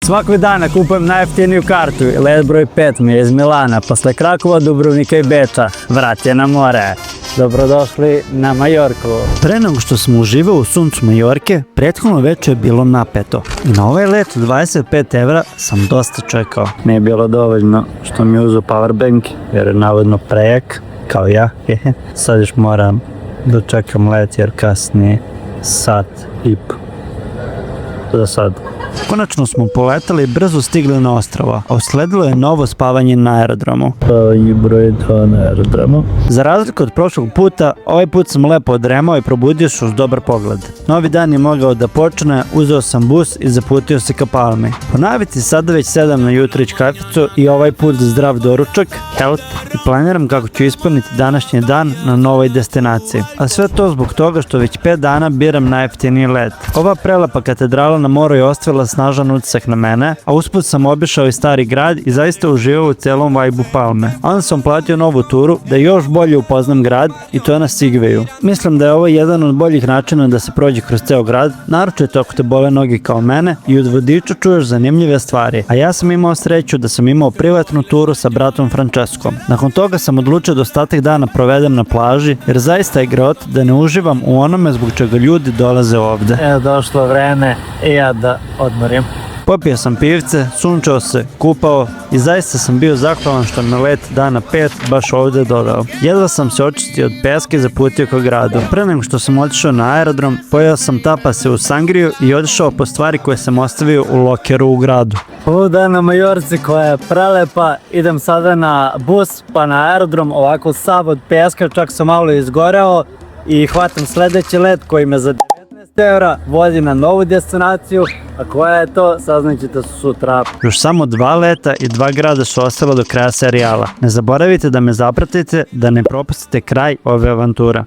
Svakog dana kupujem najjeftiniju kartu i let broj 5 mi je iz Milana, posle Krakova, Dubrovnika i Beča. Vrat je na more. Dobrodošli na Majorku. Pre nego što smo uživali u suncu Majorke, prethodno večer je bilo napeto. I na ovaj let od 25 evra sam dosta čekao. Nije bilo dovoljno što mi je uzeo powerbank, jer je navodno prejak, kao ja. Sad još moram da čekam let jer kasnije sat i po. Za sad. Konačno smo poletali i brzo stigli na ostrvo, a usledilo je novo spavanje na aerodromu. Spavanje broj 2 na aerodromu. Za razliku od prošlog puta, ovaj put sam lepo odremao i probudio se uz dobar pogled. Novi dan je mogao da počne, uzeo sam bus i zaputio se ka Palmi. Po navici sada već sedam na jutrić kaficu i ovaj put zdrav doručak, health, i planiram kako ću ispuniti današnji dan na novoj destinaciji. A sve to zbog toga što već 5 dana biram najjeftiniji let. Ova prelepa katedrala na moru je ostavila snažan utisak na mene, a usput sam obišao i stari grad i zaista uživao u celom vajbu Palme. Onda sam platio novu turu da još bolje upoznam grad i to na Sigveju. Mislim da je ovo jedan od boljih načina da se prođe kroz ceo grad, naročito ako te bole noge kao mene i od vodiča čuješ zanimljive stvari, a ja sam imao sreću da sam imao privatnu turu sa bratom Franceskom. Nakon toga sam odlučio da ostatak dana provedem na plaži, jer zaista je grot da ne uživam u onome zbog čega ljudi dolaze ovde. Evo došlo vreme i ja da odmorim. Popio sam pivce, sunčao se, kupao i zaista sam bio zahvalan što me let dana 5 baš ovde doveo. Jedva sam se očistio od peska i zaputio ka gradu. Pre nego što sam otišao na aerodrom, pojeo sam tapase u Sangriju i otišao po stvari koje sam ostavio u lokeru u gradu. Ovdje na Majorci koja je prelepa, idem sada na bus pa na aerodrom, ovako sav od peska, čak sam malo izgoreo i hvatam sledeći let koji me za 19 evra vodi na novu destinaciju, a koja je to, saznaćete sutra. Još samo 2 leta i 2 grada su ostalo do kraja serijala. Ne zaboravite da me zapratite da ne propustite kraj ove avanture.